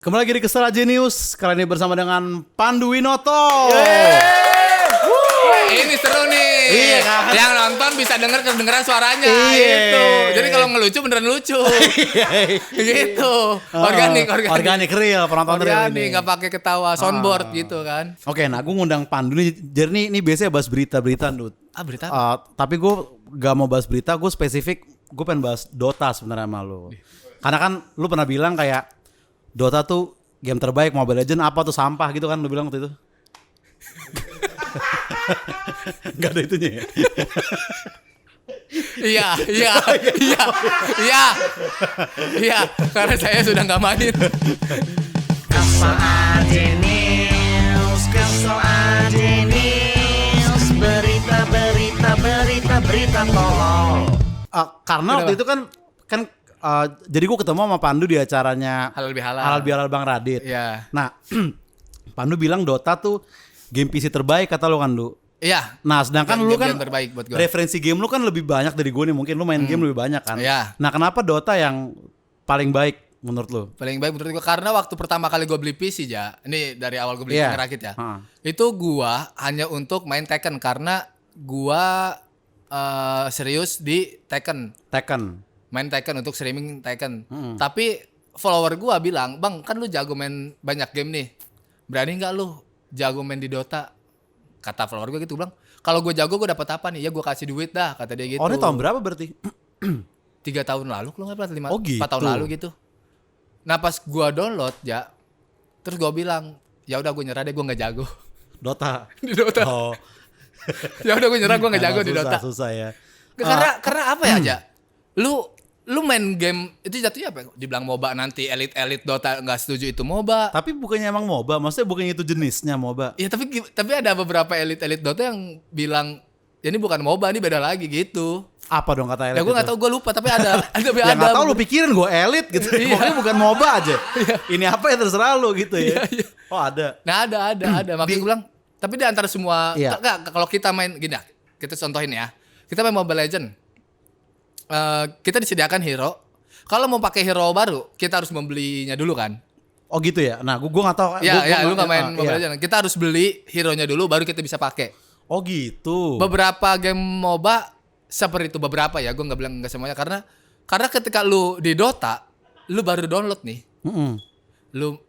Kembali lagi di Kesel Aja News. Kali ini bersama dengan Pandu Winoto. Ini seru nih. Iya kan? Yang nonton bisa kedengeran suaranya. Iya. Gitu. Jadi kalau ngelucu beneran lucu. Gitu. Organik real, penonton real Organik, ini. nggak pakai ketawa soundboard gitu kan. Oke, nah gue ngundang Pandu nih. Jadi ini biasanya bahas berita-berita, Dut. Berita. Tapi gue gak mau bahas berita, gue spesifik, gue pengen bahas Dota sebenarnya sama lu. Karena kan lu pernah bilang kayak Dota tuh game terbaik, Mobile Legends apa tuh sampah gitu kan lu bilang waktu itu. Gak ada itunya ya. Iya. Karena saya sudah nggak main. Kesel aja news, kesel aja news, berita tolol. Karena waktu itu kan jadi gue ketemu sama Pandu di acaranya Halal bihalal. Halal bihalal Bang Radit. Iya. Nah, Pandu bilang Dota tuh game PC terbaik kata lu kan, Du. Iya. Nah, sedangkan lu kan Game terbaik buat gue. referensi game lu kan lebih banyak dari gue nih, mungkin lu main game lebih banyak kan. Iya. Nah, kenapa Dota yang paling baik menurut lu? Paling baik menurut gue karena waktu pertama kali gue beli PC ini dari awal gue beli Iya. ngerakit ya. Ha. Itu gue hanya untuk main Tekken karena gue serius di Tekken. Main Tekken untuk streaming Tekken. Tapi follower gue bilang, "Bang, kan lu jago main banyak game nih. Berani nggak lu jago main di Dota?" Kata follower gue gitu, bilang, "Kalau gue jago gue dapat apa nih? Ya gue kasih duit dah," kata dia gitu. Oh, ini tahun berapa berarti? 3 tahun lalu kalau nggak salah, 4 Oh, gitu. tahun lalu gitu. Nah pas gue download ya, terus gue bilang, ya udah gue nyerah deh, gue nggak jago Dota. di Dota. Oh, Ya udah gue nyerah, gue nggak jago di Dota. susah ya. Karena apa ya aja? Lu main game itu jatuhnya apa? Dibilang MOBA nanti elit Dota nggak setuju itu MOBA. Tapi bukannya emang MOBA, maksudnya bukannya itu jenisnya MOBA. Ya tapi ada beberapa elit Dota yang bilang ya ini bukan MOBA, ini beda lagi gitu. Apa dong kata elit? Ya gue nggak tahu, gue lupa, tapi ada Ya nggak tahu, lu pikirin gue elit gitu. Iya. Pokoknya bukan MOBA aja. Ini apa ya terserah lu gitu ya. Iya. Oh, ada. Nah ada. Makanya gue bilang, tapi di antara semua, Iya. kalau kita main gini ya, kita contohin ya. Kita main Mobile Legends. Kita disediakan hero. Kalau mau pakai hero baru, kita harus membelinya dulu kan. Oh gitu ya. Nah, gue nggak tahu. Ya, lu nggak main iya. Mobile Legends. Kita harus beli hero-nya dulu, baru kita bisa pakai. Oh gitu. Beberapa game MOBA seperti itu, beberapa ya. Gue nggak bilang nggak semuanya, karena ketika lu di Dota, lu baru download nih. Lu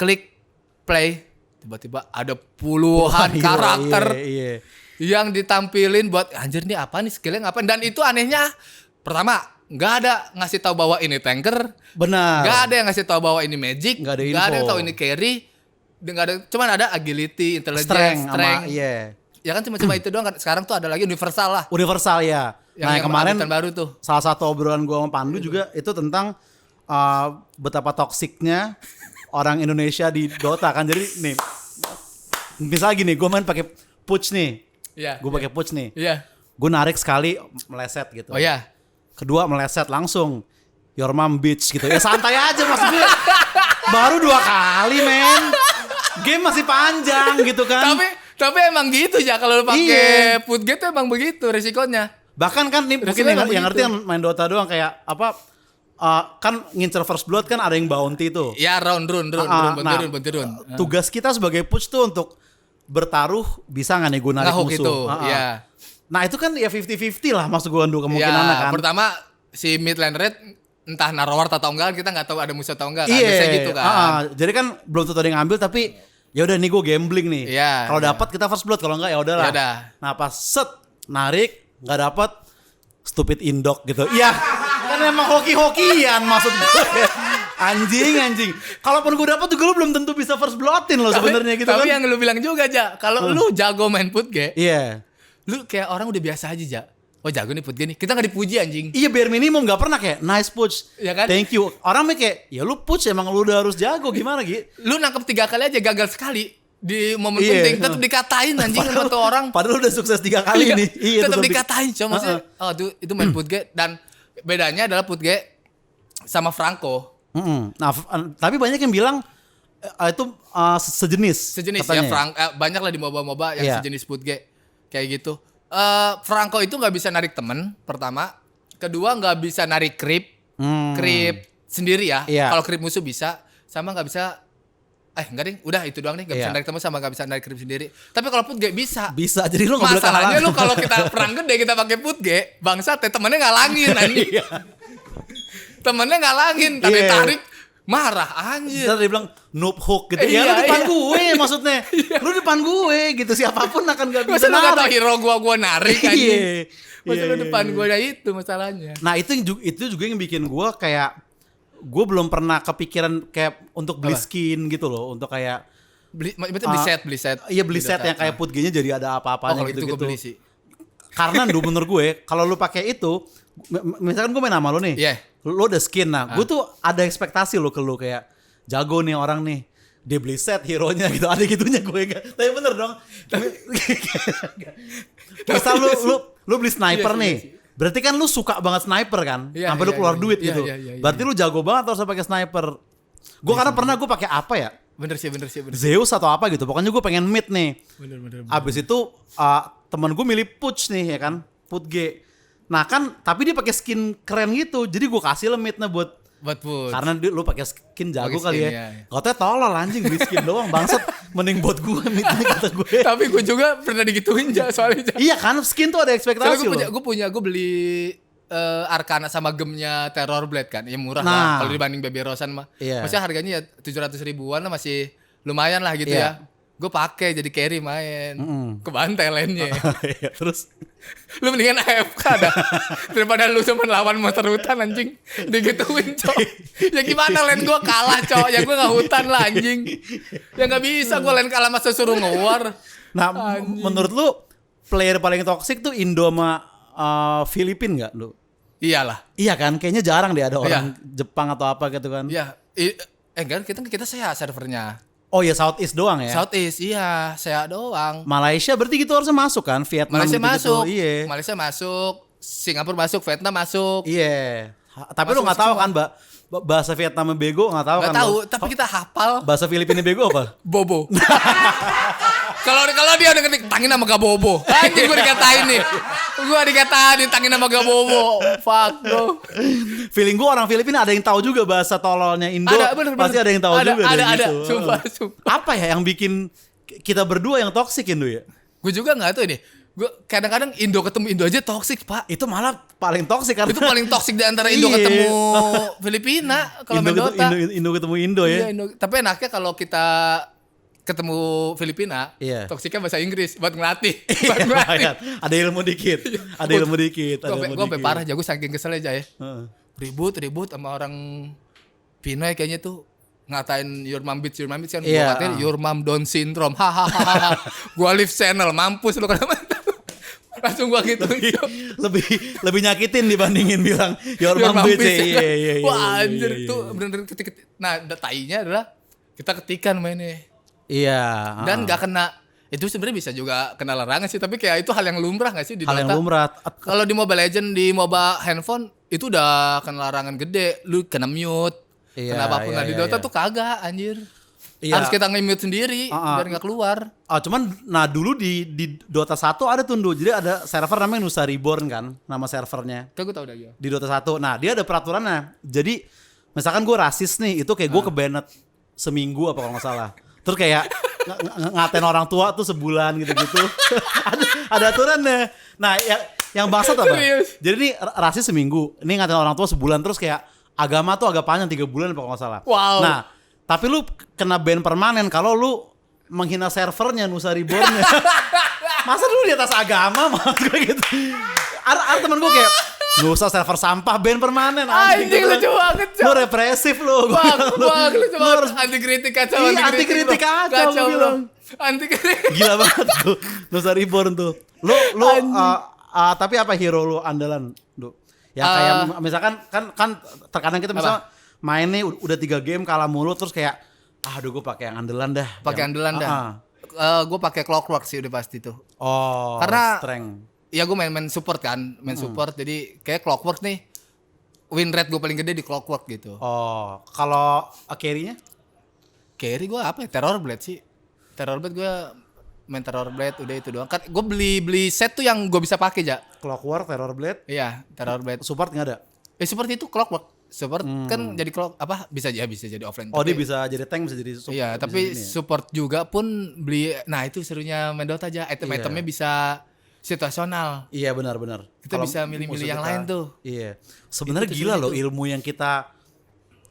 klik play, tiba-tiba ada puluhan Iya, karakter Iya. yang ditampilin buat anjir nih apa nih, skillnya ngapain. Dan itu anehnya, pertama nggak ada ngasih tahu bahwa ini tanker, Benar. nggak ada yang ngasih tahu bahwa ini magic, Nggak ada nggak ada yang info. tahu ini carry, nggak ada, cuman ada agility, intelligence, Strength strength. sama iya. Ya kan cuma itu doang kan. Sekarang tuh ada lagi universal lah. Universal ya. Nah, yang kemarin update baru tuh. salah satu obrolan gue sama Pandu juga itu tentang betapa toksiknya orang Indonesia di Dota kan. Jadi nih, misalnya gini, gue main pakai push nih. Iya. Gue pakai push nih. Iya. Gue narik sekali meleset gitu. Oh iya. Kedua meleset langsung your mom bitch gitu. Ya santai aja maksudnya. Baru 2 kali men. Game masih panjang gitu kan. Tapi emang gitu ya, kalau lu pakai Iya. Putgate tuh emang begitu resikonya. Bahkan kan nih mungkin Resikonya yang ngerti begitu. yang main Dota doang kayak apa kan ngincer first blood kan ada yang bounty tuh. Ya run, Nah, benturun. Tugas kita sebagai push tuh untuk bertaruh bisa nggak nih gue narik Ngehook musuh. itu, iya. Nah itu kan ya 50-50 lah maksud gue kemungkinannya Ya, kan. pertama si mid lane red entah naruh ward atau enggak, kita nggak tahu ada musuh atau enggak kan. Iya. Biasanya gitu kan. Jadi kan belum tentu ada yang ngambil tapi ya udah nih gue gambling nih. Iya, Kalau iya. dapat kita first blood, kalau enggak ya udahlah. Ya udah. Nah pas set narik nggak dapat stupid indok gitu. Iya. Kan emang hoki-hokian maksud gue. Anjing. Kalaupun gue dapat juga lu belum tentu bisa first bloodin loh sebenarnya gitu Tapi kan. yang lu bilang juga aja, kalau lu jago main Putgate, Iya. lu kayak orang udah biasa aja ja. Oh jago nih Putgate nih. Kita nggak dipuji anjing. Iya bare minimum gak pernah kayak nice push. Iya kan? Thank you. Orang kayak ya lu push emang lu udah harus jago gimana gitu. Lu nangkep 3 kali aja gagal sekali di momen Iya. penting, tetap dikatain anjing sama tuh orang. Padahal udah sukses 3 kali nih. Iya tetap tetep dikatain cuma maksudnya itu main Putgate. Dan bedanya adalah Putgate sama Franco Nah, tapi banyak yang bilang itu sejenis sejenis katanya. ya. Banyak lah di MOBA yang Iya. sejenis Putgate kayak gitu. Franco itu nggak bisa narik temen pertama, kedua nggak bisa narik creep sendiri ya. Iya. Kalau creep musuh bisa. sama nggak bisa. Enggak ding, udah itu doang nih, nggak bisa Iya. narik tembus sama nggak bisa narik krim sendiri. Tapi kalau putge bisa. Bisa, jadi lu nggak boleh kalah. Masalahnya lu kalau kita perang gede kita pakai putge, bangsat temennya ngalangin anjing. Temennya ngalangin, tarik marah anjir. Terus dia bilang noob hook gitu. Ya lu depan gue maksudnya. Lu depan gue gitu. Siapapun akan gak bisa Masa lu gak tau narik. hero gua narik anjing. Masa Iya, lu iya, depan iya. gua, itu masalahnya. Nah itu juga yang bikin gue kayak gue belum pernah kepikiran kayak untuk beli Apa? skin gitu loh, untuk kayak Berarti beli set. iya beli Di set Dota. yang kayak putgenya jadi ada Oh, apa-apanya kalau itu gitu-gitu. gua beli sih. Karena menurut gue kalau lu pakai itu, misalkan gue main sama lu nih, Iya. lu udah skin, nah gue tuh ada ekspektasi lo ke lu kayak jago nih orang nih, dia beli set hero-nya gitu, ada gitunya gue enggak. Tapi bener dong. Misal lu beli sniper Iya sih, nih. iya sih. Berarti kan lu suka banget sniper kan? Iya, Sampai lu iya, keluar iya, duit iya, gitu. iya, iya, iya. Berarti lu jago banget harus pakai sniper. Gue karena pernah gue pakai apa ya? Bener sih. Zeus atau apa gitu. Pokoknya gue pengen mid nih. Bener. Abis itu temen gue milih Puch nih ya kan, Putge. Nah kan, tapi dia pakai skin keren gitu, jadi gue kasih midnya buat Buat put. karena lu pakai skin jago Pakai kali skin, ya. iya. Katanya tolol anjing beli skin doang bangsat, mending buat gue midnya kata gue. Tapi gue juga pernah digituin soalnya. Iya kan, skin tuh ada ekspektasi loh. Gue beli Arcana sama gemnya Terror Blade kan, ya murah Nah. lah kalau dibanding Baby Rosan mah. Iya. Maksudnya harganya ya 700 ribuan lah, masih lumayan lah gitu Iya. ya. Gue pakai jadi carry main, kebantai lainnya. Iya, terus Lu mendingan AFK dah daripada lu cuma lawan monster hutan anjing, digituin cok. Ya gimana lane gue kalah cok, ya gue gak hutan lah anjing. Ya gak bisa gue lane kalah masa suruh nge-war. nah Anjing. menurut lu player paling toxic tuh Indo sama Filipin nggak lu? Iyalah. Iya kan, kayaknya jarang deh ada Iya. orang Jepang atau apa gitu kan. Iya. Enggak, kita saya servernya. Oh iya, Southeast doang ya. Southeast, iya, saya doang. Malaysia berarti gitu harusnya masuk kan, Vietnam Malaysia gitu-gitu. masuk, Iya. Malaysia masuk, Singapura masuk, Vietnam masuk. Iya. Tapi lu Masuk nggak tahu semua. kan, bahasa Vietnam bego nggak tahu Gak kan? tahu, lu? tapi kita hafal Bahasa Filipina bego apa? bobo. Kalau dia udah ngetik tangin sama gak bobo. Anjing gue dikatain nih. Gue dikatain tangin sama gak bobo. Fuck bro. Feeling gua orang Filipina ada yang tahu juga bahasa tololnya Indo. Ada bener. Pasti ada yang tahu juga deh Ada. gitu. Sumpah. Apa ya yang bikin kita berdua yang toksik Indo ya? Gue juga nggak tahu ini. Gue kadang-kadang Indo ketemu Indo aja toksik pak. Itu malah paling toksik karena Itu paling toksik di antara Indo Iya. ketemu Filipina kalau main Dota. Indo ketemu Indo ya. Iya, Indo. Tapi enaknya kalau kita ketemu Filipina, Iya. toksiknya bahasa Inggris buat ngelatih. Iya, lumayan. Ada ilmu dikit. Ada ilmu dikit. Ada ilmu Gue sampai dikit. parah jago saking kesel aja ya. Heeh. Ribut sama orang Pinoy kayaknya tuh ngatain your mom beats kan. Iya, Gua katain your mom down syndrome. Hahaha. Gua live channel mampus lu kenapa? Langsung gua gitu. lebih nyakitin dibandingin bilang your mom bitch. Iya. Wah anjir tuh bener-bener ketik. Nah, tainya adalah kita ketikan mainnya. Iya. Dan gak kena. Itu sebenarnya bisa juga kena larangan sih, tapi kayak itu hal yang lumrah gak sih di hal Dota? yang lumrah. Kalau di Mobile Legend, di MOBA handphone itu udah kena larangan gede. Lu kena mute. Iya, Kena apapun. Nah di Dota iya. tuh kagak anjir. Iya. Harus kita nge-mute sendiri biar gak keluar. Oh, cuman nah dulu di Dota 1 ada tuh Ndo. Jadi ada server namanya Nusa Reborn kan, nama servernya. Kayak gue tau dah ya. Di Dota 1. Nah, dia ada peraturannya. Jadi misalkan gue rasis nih, itu kayak gue kebanet seminggu apa kalau nggak salah. Terus kayak ngatain orang tua tuh sebulan gitu-gitu. ada aturannya. Nah, yang bangsat apa? Serius? Jadi nih rasis seminggu. Ini ngatain orang tua sebulan, terus kayak agama tuh agak panjang 3 bulan apa kalau nggak salah. Wow. Nah, tapi lu kena ban permanen kalau lu menghina servernya Nusa Reborn-nya. Masa dulu di atas agama maksud gue gitu. Ada temen gue kayak gak usah server sampah ban permanen Anjing Gua lucu bilang, banget lu represif lu. Gua Bang, bilang, bang, lucu lu banget. harus Anti kritik kacau. Iya, anti kritik bro. kacau, gua bro. bilang. Anti kritik. gila banget tuh Nusa Reborn tuh. Lu tapi apa hero lu andalan, Du? Ya kayak misalkan kan terkadang kita misalnya main nih udah 3 game kalah mulu terus kayak aduh gue pakai yang andalan dah. Pakai andalan dah. Gue pakai Clockwork sih udah pasti tuh. Oh, Karena- strength. Ya gue main support kan, support. Jadi kayak Clockwork nih win rate gue paling gede di Clockwork gitu. Oh, kalau carry-nya? Carry gue apa ya? Terror Blade sih. Terror Blade gue main Terror Blade udah itu doang. Kan gue beli set tuh yang gue bisa pakai ja. Clockwork, Terror Blade, Iya, Terror Blade. support nggak ada? Seperti itu Clockwork. support kan jadi apa bisa jadi offlane. Oh, dia Tapi- bisa jadi tank, bisa jadi Iya, tapi support juga pun beli. Nah, itu serunya main Dota aja. Item-itemnya bisa situasional. Iya, benar-benar. Kita Kalau bisa milih-milih musuh yang kita- lain tuh. Iya. Sebenarnya Itu gila sebenarnya loh ilmu yang kita,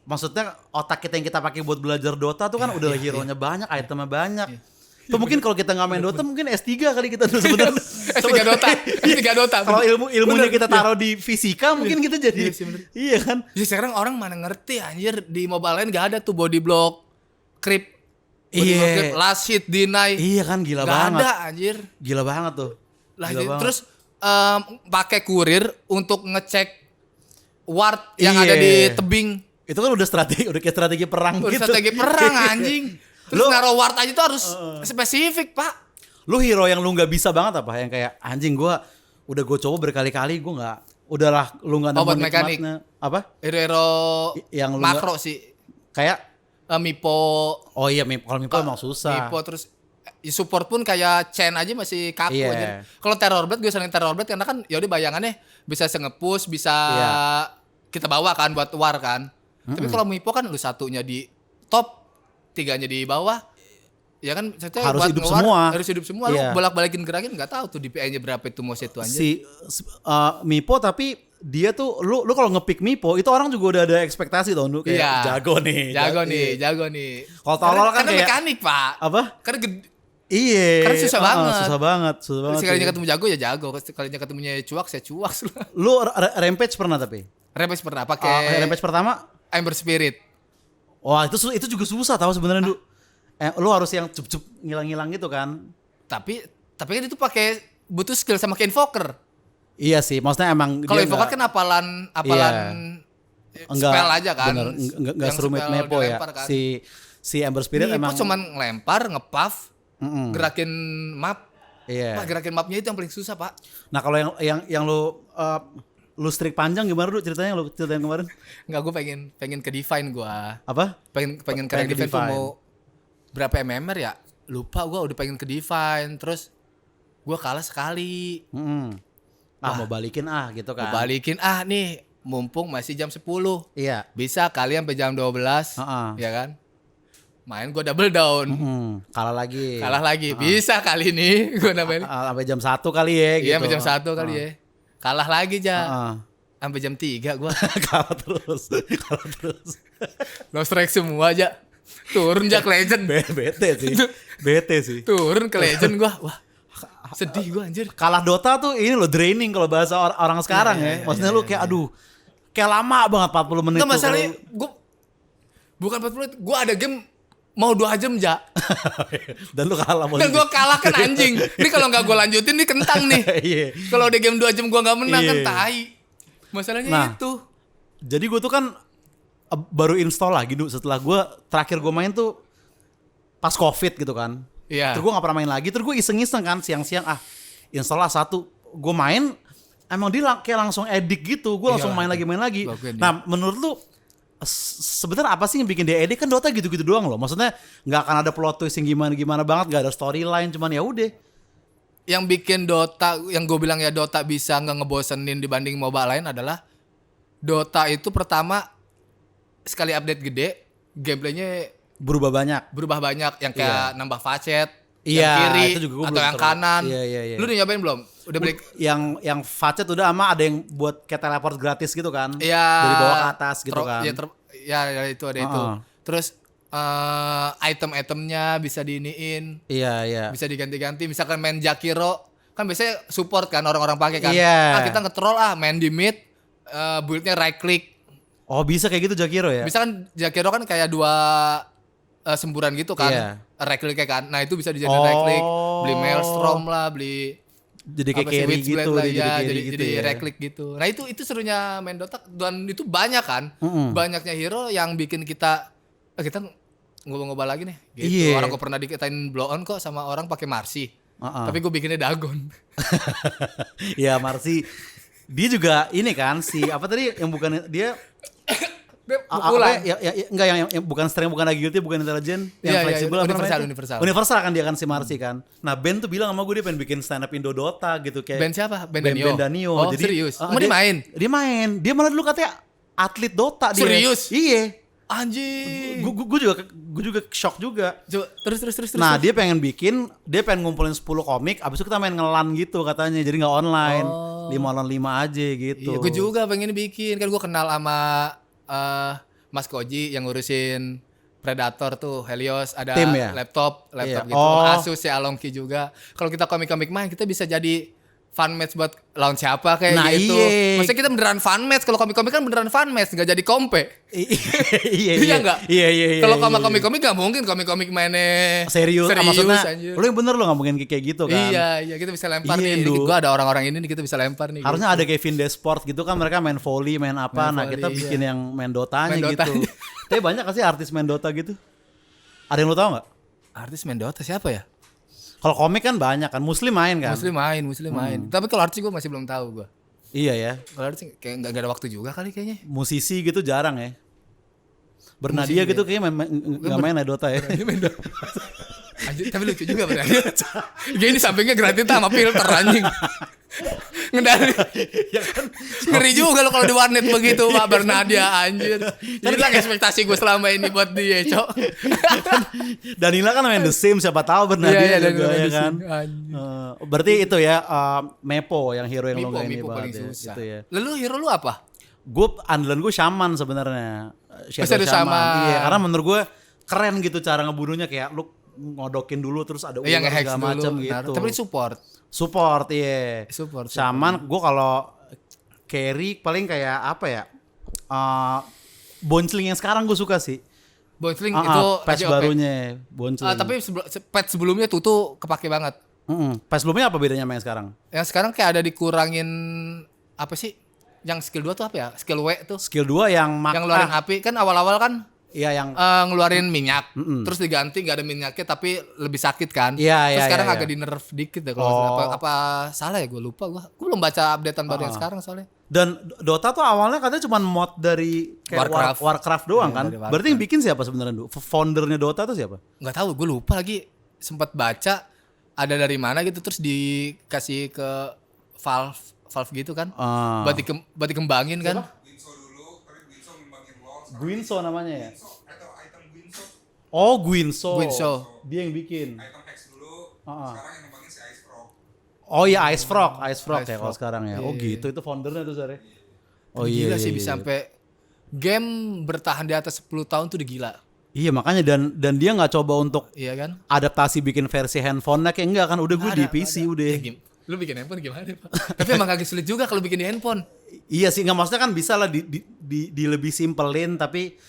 maksudnya otak kita yang kita pakai buat belajar Dota tuh kan udah hero-nya banyak, itemnya banyak. Tuh mungkin kalau kita nggak main Dota mungkin S3 kali kita tuh sebenarnya. S3 Dota. S3 Dota. Kalau ilmunya Bener. kita taruh di fisika mungkin kita jadi. Iya sih, bener. Iya kan? Jadi sekarang orang mana ngerti anjir di Mobile Legends gak ada tuh body block, creep. Body Iya. block, creep, last hit, deny. Iya kan, gila Gak banget. ada anjir. Gila banget tuh. Lah, Gila banget. terus pakai kurir untuk ngecek ward yang Iya. ada di tebing. Itu kan udah kayak strategi perang Udah gitu. strategi perang anjing. Terus Lu- naruh ward aja tuh harus spesifik, Pak. Lu hero yang lu nggak bisa banget apa? Yang kayak anjing gua udah gue coba berkali-kali gua nggak. Udahlah lu nggak nemu Obat mekanik. nikmatnya. Apa? Hero-hero Yang lu makro sih. Kayak Mipo, oh iya kalau Mipo emang susah. Mipo terus support pun kayak Chen aja masih kaku Iya. aja. Kalau Terror Blade gue sering Terror Blade karena kan ya udah bayangannya bisa nge-push, bisa Iya. kita bawa kan buat war kan. Tapi kalau Mipo kan lu satunya di top, tiganya di bawah. Ya kan maksudnya Harus buat hidup nge-war, semua. Harus hidup semua. Iya. Lu bolak-balikin gerakin enggak tahu tuh DPI-nya berapa itu mouse itu aja. Mipo tapi dia tuh lu kalau ngepick Mipo itu orang juga udah ada ekspektasi tau lu kayak Iya. jago nih. Jago nih, Iya. jago nih. Kalau tolol kan karena kayak- mekanik, Pak. Apa? Karena Iya. Karena susah banget. Susah banget. sekalinya ketemu jago ya jago, sekalinya ketemunya cuak saya cuak. Lu Rampage pernah tapi? Rampage pernah pakai Rampage pertama? Ember Spirit. Wah, itu juga susah tahu sebenarnya, Du. Lu harus yang cup ngilang-ngilang gitu kan. Tapi kan itu pakai butuh skill sama kayak Invoker. Iya sih, maksudnya emang Kalau dia Invoker nggak- kan apalan enggak, spell aja kan. bener, enggak Yang serumit spell Mepo ya. dilempar kan. Si Ember Spirit Mipo emang cuman ngelempar, nge-puff, Mm-mm. gerakin map. Iya. Pak, gerakin mapnya itu yang paling susah, Pak. Nah, kalau yang lu streak panjang gimana dulu ceritanya yang lu ceritain kemarin? Enggak, gue pengen ke Divine gua. Apa? Pengen Pengen ke ke Divine tuh Divine. mau berapa MMR ya? Lupa gua udah pengen ke Divine, terus gua kalah sekali. Mau balikin gitu kan. Gua balikin nih, mumpung masih jam 10. Iya. Bisa kali sampai jam 12, Heeh. ya kan? Main gue double down, Kalah lagi. kalah lagi. Bisa kali ini gue nambahin. Sampai jam 1 kali ya gitu. Iya, sampai jam 1 kali ya. Kalah lagi aja. Heeh. Sampai jam 3 gue. Kalah terus. Low strike semua aja. Turun aja ke legend. Bete sih. Turun ke legend gue. Wah, sedih gue anjir. Kalah Dota tuh ini loh draining kalau bahasa orang sekarang ya. Maksudnya lu kayak aduh, kayak lama banget 40 menit. Nggak tuh masalahnya, kalau- gue bukan 40 menit. Gue ada game mau 2 jam aja. Dan lu kalah Dan gue kalah kan anjing. Ini kalau nggak gue lanjutin nih kentang nih. Iya. Kalau udah game 2 jam gue nggak menang kan Iya. tai. Masalahnya Nah, itu. Jadi gue tuh kan baru install lagi setelah gue terakhir gue main tuh pas COVID gitu kan. Iya. Terus gue gak pernah main lagi. Terus gue iseng-iseng kan siang-siang install lah satu. Gue main emang dia kayak langsung edik gitu. Gue langsung Iyalah, main lagi. bagus dia. Nah menurut lu sebenarnya apa sih yang bikin dia edik? Kan Dota gitu-gitu doang loh. Maksudnya nggak akan ada plot twist yang gimana-gimana banget. Gak ada storyline. Cuman ya udah. Yang bikin Dota, yang gue bilang ya Dota bisa nggak ngebosenin dibanding MOBA lain adalah Dota itu pertama sekali update gede, gameplaynya Berubah banyak. berubah banyak, yang kayak nambah facet, Iya, yang kiri itu juga gua atau belum yang terlalu- kanan. Iya. Lu udah nyobain belum? Udah beli? Yang facet udah ama ada yang buat kayak teleport gratis gitu kan. Iya. Dari bawah ke atas gitu kan. Ya itu ada itu. Heeh. Terus item-itemnya bisa diiniin, Iya. bisa diganti-ganti. Misalkan main Jakiro, kan biasanya support kan orang-orang pakai kan. Iya. Kita nge-troll main di mid, build-nya right click. Oh bisa kayak gitu Jakiro ya? Bisa kan Jakiro kan kayak 2 semburan gitu kan. Iya. Right click kan. Nah, itu bisa dijadiin right click, beli Maelstrom lah, beli Jadi kayak apa sih, carry Witchblade gitu, lah, dia ya, carry jadi gitu ya. right click gitu. Nah, itu serunya main Dota dan itu banyak kan. Banyaknya hero yang bikin kita ngobrol-ngobrol lagi nih gitu. Iya. Orang gue pernah dikatain blow on kok sama orang pakai Marcy. Heeh. Tapi gue bikinnya Dagon. Ya Marcy dia juga ini kan si apa tadi yang bukan dia Pukulan. enggak yang bukan strength, bukan agility, bukan intelligent, yang Iya, fleksibel apa universal, namanya itu? universal. Universal kan dia kan si Marcy kan. Nah Ben tuh bilang sama gue dia pengen bikin stand up Indo Dota gitu kayak Band siapa? Band Ben Danio. Danio. Oh, serius? Mau dia dimain? Dia main. Dia malah dulu katanya atlet Dota dia. Serius? Iya. Anjing. Gue juga shock juga. Coba, terus. Nah, dia pengen ngumpulin 10 komik, abis itu kita main ngelan gitu katanya. Jadi enggak online. 5 on 5 aja gitu. Iya, gue juga pengen bikin. Kan gue kenal sama Mas Koji yang ngurusin Predator tuh, Helios, ada Tim ya? laptop Iya. gitu. Asus ya, Alongki juga. Kalau kita komik-komik main, kita bisa jadi fun match buat lawan siapa kayak Nah, gitu. iya. Maksudnya kita beneran fun match. Kalau komik-komik kan beneran fun match, nggak jadi kompe. Iya nggak? Iya. Kalau sama komik-komik nggak mungkin komik-komik mainnya Serius maksudnya anjir. lu yang bener lu nggak mungkin kayak gitu kan. Iya, kita bisa lempar Iya, nih. Du. Gua ada orang-orang ini nih, kita bisa lempar nih. Harusnya ada kayak Vindesport gitu kan, mereka main volley, main apa. Main Nah, kita volley, bikin yang main Dotanya Main gitu. Dotanya. Tapi banyak gak sih artis main Dota gitu? Ada yang lu tahu nggak? Artis main Dota siapa ya? Kalau komik kan banyak kan, Muslim main kan. Muslim main. Tapi kalau artis gue masih belum tahu gue. Iya ya. Kalau artis kayak nggak ada waktu juga kali kayaknya. Musisi gitu jarang ya. Bernadia Musisi, gitu kayaknya nggak main ya Dota ya. Anjir, tapi lucu juga berarti. Dia ini sampingnya gratis sama filter anjing. Ngendari. Ya kan. Ngeri juga lo kalau di warnet begitu Pak Bernadia anjir. Hilang ekspektasi gue selama ini buat dia, Cok. Danila kan main The Sims, siapa tahu Bernadia juga ya kan. Berarti itu ya Mepo yang hero yang lo nggak ini Mipo paling banget ya, susah. gitu ya. Lalu hero lu apa? Andalan gue Shaman sebenarnya. Shadow Shaman. Iya, karena menurut gue keren gitu cara ngebunuhnya, kayak lu ngodokin dulu terus ada Yang ular nge-hex segala dulu. macam Benar. gitu. Tapi support. Support, iya. Support. Shaman gue kalau carry paling kayak apa ya? Boncling yang sekarang gue suka sih. Boncling itu patch AJOP. barunya Boncling. Tapi patch sebelumnya tuh kepake banget. Patch sebelumnya apa bedanya sama yang sekarang? Yang sekarang kayak ada dikurangin apa sih? Yang skill 2 tuh apa ya? Skill W tuh. Skill 2 yang Yang ngeluarin api kan awal-awal kan iya yang ngeluarin minyak. Terus diganti gak ada minyaknya tapi lebih sakit kan. Iya, Terus iya, sekarang iya, agak iya. di nerf dikit deh kalau nggak salah. Apa salah ya, gue lupa gue. Gue belum baca updatean baru yang sekarang soalnya. dan Dota tuh awalnya katanya cuma mod dari kayak Warcraft doang kan. dari Warcraft. Berarti yang bikin siapa sebenarnya, Du? Foundernya Dota tuh siapa? Nggak tahu, gue lupa lagi. Sempat baca ada dari mana gitu terus dikasih ke Valve gitu kan. Buat dikembangin kan. Guinso namanya ya? Oh, Guinso. Dia yang bikin. Item Hex dulu, sekarang yang ngembangin si Ice Frog. Oh iya, Ice Frog ya Frog. kalau sekarang ya. Oh gitu, itu foundernya tuh Sare. Oh Gila iya. sih iya, bisa iya. sampai game bertahan di atas 10 tahun tuh udah gila. Iya makanya dan dia nggak coba untuk Iya kan? adaptasi bikin versi handphone-nya kayak enggak kan, udah gue di PC udah. Lu bikin handphone gimana, Pak? Tapi emang agak sulit juga kalau bikin di handphone. Iya sih, nggak, maksudnya kan bisa lah di lebih simpelin, tapi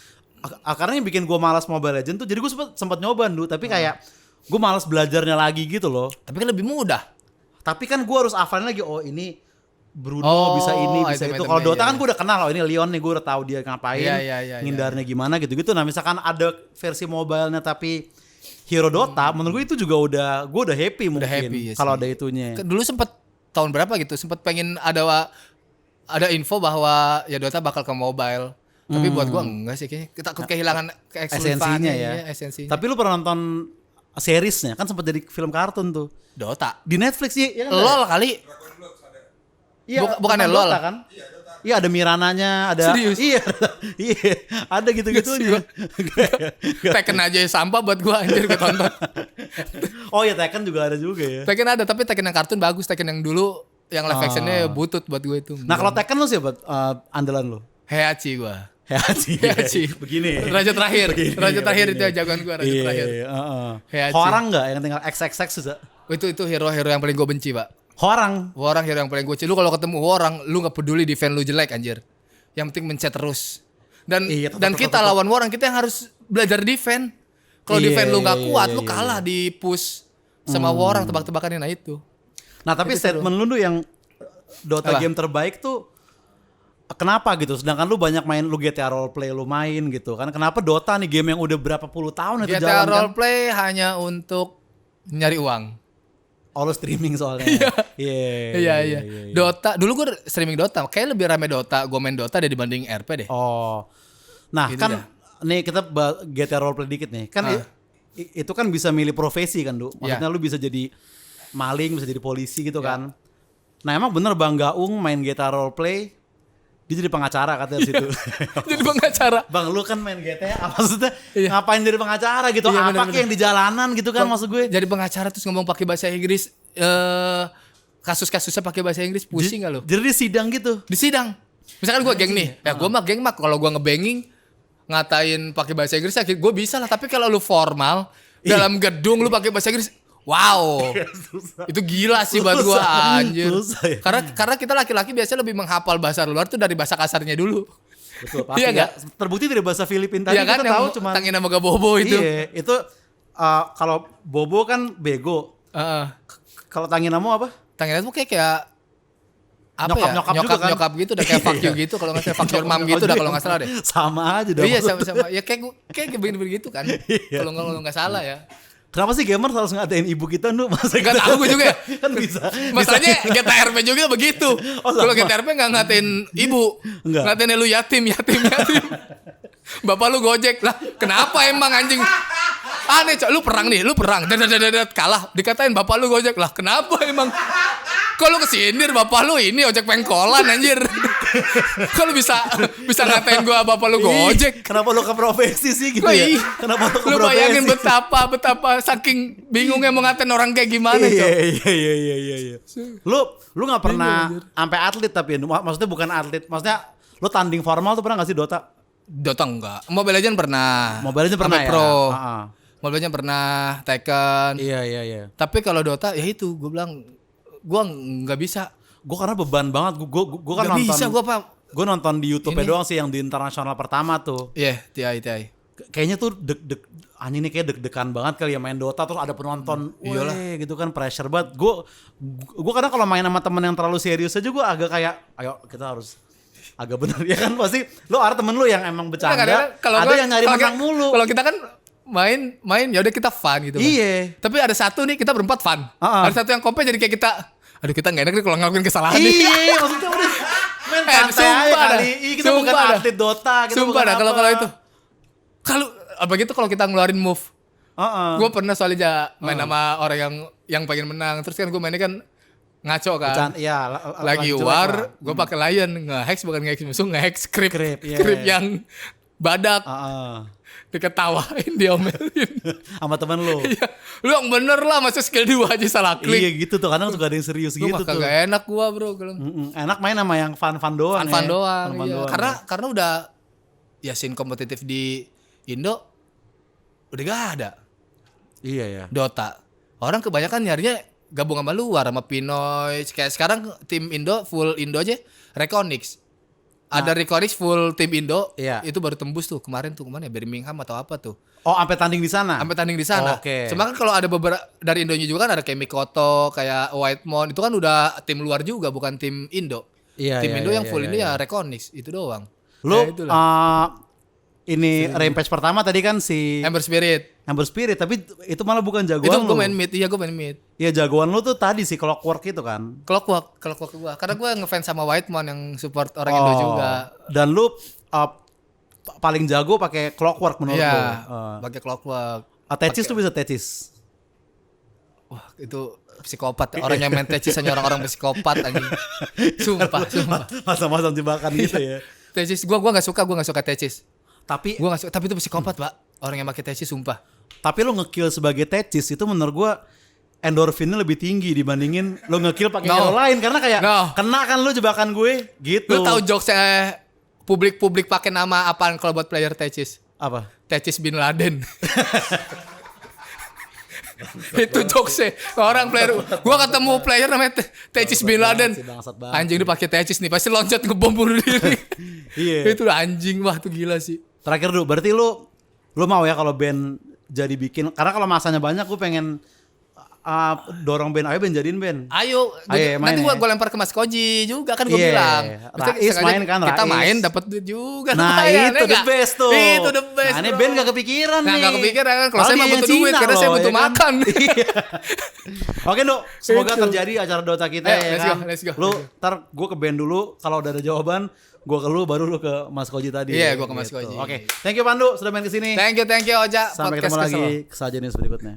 akarnya yang bikin gue malas Mobile Legends tuh, jadi gue sempat nyoba dulu, tapi kayak gue malas belajarnya lagi gitu loh. Tapi kan lebih mudah. Tapi kan gue harus hafalin lagi, oh ini Bruno bisa ini, bisa itu. Kalau item-itemnya, Dota kan iya. gue udah kenal, oh ini Leon nih, gue udah tahu dia ngapain, Iya, ngindarnya gimana gitu-gitu. Nah misalkan ada versi mobile-nya tapi Hero Dota, menurut gue itu juga gue udah happy mungkin happy, iya kalau sih. ada itunya. Dulu sempet tahun berapa gitu, sempet pengen ada info bahwa ya Dota bakal ke mobile. Tapi buat gua enggak sih kayaknya. Kita takut kehilangan Esensinya ya. Esensinya. Tapi lu pernah nonton seriesnya kan, sempat jadi film kartun tuh Dota. di Netflix sih, ya kan? LOL kali. Iya, bukannya tentang LOL. Dota kan? Iya, ada Mirananya, ada. Serius? Iya, iya, ada gitu-gitunya. Tekken aja ya sampah buat gua anjir gua tonton. Oh ya, Tekken juga ada juga ya. Tekken ada, tapi Tekken yang kartun bagus. Tekken yang dulu yang live actionnya butut buat gua itu. Nah, kalau Tekken lu siapa andalan lu? Heihachi gua. Heihachi. Begini. Raja terakhir. Begini, Raja terakhir begini. itu jagoan gua, raja Iya, terakhir. Heihachi. Orang enggak yang tinggal XXX susah? Itu hero-hero yang paling gua benci, Pak. Orang. Orang hero yang paling gue lu kalau ketemu orang lu nggak peduli defense lu jelek anjir. Yang penting mencet terus. Dan Iya, dan kita lawan orang kita yang harus belajar defense. Kalau Iya, defense lu nggak iya, kuat, iya, lu iya. kalah di push sama orang tebak-tebakannya. Nah itu. Nah, tapi statement lu tuh yang Dota Apa? game terbaik tuh kenapa gitu? Sedangkan lu banyak main, lu GTA roleplay lu main gitu kan. Kenapa Dota nih, game yang udah berapa puluh tahun itu GTA jalan kan? roleplay hanya untuk nyari uang. Oh, lu streaming soalnya. Iya. Dota, dulu gue streaming Dota, kayak lebih rame Dota, gue main Dota dibanding RP deh. Oh. Nah, Gitu kan dah. nih kita GTA roleplay dikit nih. Kan itu kan bisa milih profesi kan, Du. Maksudnya lu bisa jadi maling, bisa jadi polisi gitu kan. Nah, emang bener Bang Gaung main GTA roleplay Dia jadi pengacara katanya di situ. Jadi pengacara. Bang, lu kan main GTA, maksudnya Iya. ngapain jadi pengacara gitu? Iya, Apa bener-bener. yang di jalanan gitu kan maksud gue? Jadi pengacara terus ngomong pakai bahasa Inggris, kasus-kasusnya pakai bahasa Inggris, pusing gak lu? Jadi di sidang gitu. Di sidang. Misalkan gue geng nih, ya gue mah geng mah kalau gue ngebanging ngatain pakai bahasa Inggris ya gue bisa lah, tapi kalau lu formal dalam gedung lu pakai bahasa Inggris, wow. Itu gila sih buat gue Susah. anjir. Susah ya. Karena kita laki-laki biasanya lebih menghafal bahasa luar tuh dari bahasa kasarnya dulu. Betul, pasti Iya ya. nggak? Terbukti dari bahasa Filipina tadi Iya kan kita yang tahu cuma tangin sama Gabobo itu. Iya, itu kalau Bobo kan bego. Heeh. Kalau Tanginamo apa? Tanginnya tuh kayak apa Nyokap-nyokap ya? juga kan? Nyokap gitu udah kayak fuck you Iya. gitu kalau nggak salah, fuck your mom gitu udah kalau nggak salah deh. Sama aja dong. Iya sama-sama. Ya kayak begitu kan. Iya. Kalau nggak salah ya. Kenapa sih gamer harus ngatain ibu kita nu? Masa Nggak kita- tahu gue juga ya. Kan bisa. Masalahnya GTRP juga begitu. Oh, Kalau sama. GTRP nggak ngatain ibu, Nggak. ngatain lu yatim. Bapak lu Gojek lah. Kenapa emang anjing? Aneh cok, lu perang, dadat kalah, dikatain bapak lu Gojek lah. Kenapa emang? Kalau kesindir bapak lu ini ojek pengkolan anjir. Kalau bisa ngatain gua bapak lu Gojek. Ih, kenapa lu ke profesi sih gitu Lah, ya? ih. Kenapa lu ke Lu profesi? bayangin betapa saking bingungnya mau ngatain orang kayak gimana cok. Iya. Lu nggak pernah sampai atlet tapi maksudnya bukan atlet, maksudnya lu tanding formal tuh pernah nggak sih Dota? Dota enggak. Mobile Legends pernah. Mobile Legends pernah Sampai ya? Pro. Heeh. Mobile Legends pernah, Tekken. Iya. Tapi kalau Dota ya itu gue bilang gue nggak bisa. Gue karena beban banget, gue kan Nggak nonton. bisa gue Pak. Gue nonton di YouTube Ini. doang sih yang di internasional pertama tuh. Iya, TI. Kayaknya tuh anjing ini kayak deg-degan banget kali ya main Dota terus ada penonton, iyalah. weh gitu kan pressure banget. Gue kadang kalau main sama temen yang terlalu serius aja gue agak kayak, ayo kita harus agak bener ya kan pasti. Lo ada temen lo yang emang bercanda, ada yang nyari menang mulu. Kalau kita kan main ya udah kita fun gitu. Kan. Iya. Tapi ada satu nih kita berempat fun. Uh-uh. Ada satu yang kompe jadi kayak kita. Aduh kita nggak enak nih kalau ngelakuin kesalahan nih. Iya, maksudnya udah main santai aja sumpah dah. kali. Ih, kita bukan Sumpah dah. atlet Dota, kita Sumpah bukan dah apa. kalau itu. Kalau apa gitu kalau kita ngeluarin move. Heeh. Gue pernah soalnya main sama orang yang pengen menang. Terus kan gue mainnya kan ngaco kan. Iya, Lagi jelek war, lah. gue pakai Lion, nge-hex bukan nge-hex musuh, nge-hex script. Script, iya. Script yang badak. Heeh. Diketawain, diomelin. Sama temen lo. Iya, lu yang bener lah, masa skill 2 aja salah Iya klik. gitu tuh, kadang suka ada yang serius Gue gitu mah tuh. kagak enak gua bro. Enak main sama yang fun doang Fun ya. doang, Fun iya. doang. Karena udah ya scene kompetitif di Indo udah gak ada. Iya ya. Dota. Orang kebanyakan nyarinya gabung sama luar, sama Pinoy. Kayak sekarang tim Indo full Indo aja, Reconix. Ada Reconix full tim Indo, Iya. itu baru tembus tuh kemarin tuh kemana ya, Birmingham atau apa tuh. Oh, sampai tanding di sana. Sampai tanding di sana. Oke. Cuma kan kalau ada beberapa dari Indonya juga kan ada kayak Mikoto, kayak Whitemon, itu kan udah tim luar juga bukan tim Indo. Iya, Tim iya, Indo iya, yang full iya, ini iya. ya Reconix, itu doang. Lu Ya, itulah. ini Rampage pertama tadi kan si Ember Spirit. Ember Spirit, tapi itu malah bukan jagoan Itu lu. gue main mid, iya gue main mid. Iya, jagoan lu tuh tadi si Clockwork itu kan. Clockwork gue. Karena gue ngefans sama Whitemon yang support orang Indo juga. Dan lu paling jago pakai Clockwork menurut lu. Iya, pakai Clockwork. Tecis tuh bisa Tecis. Wah, itu psikopat. Orang yang main Tecis hanya orang-orang psikopat anjing. Sumpah. Masa-masa jebakan gitu ya. Tecis gue enggak suka Tecis. Tapi Gue enggak suka, tapi itu psikopat, Pak. Orang yang pakai Tecis sumpah. Tapi lo nge-kill sebagai Tecis itu menurut gua endorfinnya lebih tinggi dibandingin lo nge-kill pakai No. hero lain karena kayak No. kena kan lo jebakan gue gitu. Lu tahu jokes publik pakai nama apaan kalau buat player Tecis? apa? Tecis bin Laden. Itu jokesnya orang player. Gua ketemu player namanya Tecis bin Laden. Bangsat banget. Anjing dia pakai Tecis nih, pasti loncat ngebom bunuh diri. Iya. Itu anjing, wah tuh gila sih. Terakhir dulu, berarti lo mau ya kalau band jadi bikin karena kalau masanya banyak gue pengen dorong band, ayo band jadiin band. Ayo, main nanti ya. gua lempar ke Mas Koji juga kan gue Iya, bilang. Mesti Rais sengaja main kan, kita Rais. main dapat duit juga. Nah lumayan, itu ya the nggak? best tuh. Itu the best. Nah ini bro. band gak kepikiran Nah, nih. nggak kepikiran kan. Kalau Padahal saya mah dia butuh yang duit, Cina karena saya loh, butuh ya kan? makan. Iya. Oke Dok, semoga Itu. terjadi acara Dota kita Ayo, ya let's kan. go, let's go, Lu let's go. ntar gue ke band dulu, kalau udah ada jawaban gue ke lu baru lu ke Mas Koji tadi. Iya, gua ke Mas Koji. Oke, thank you Pandu sudah main kesini. Thank you Oja. Sampai Podcast ketemu kesel. lagi kesajian news berikutnya.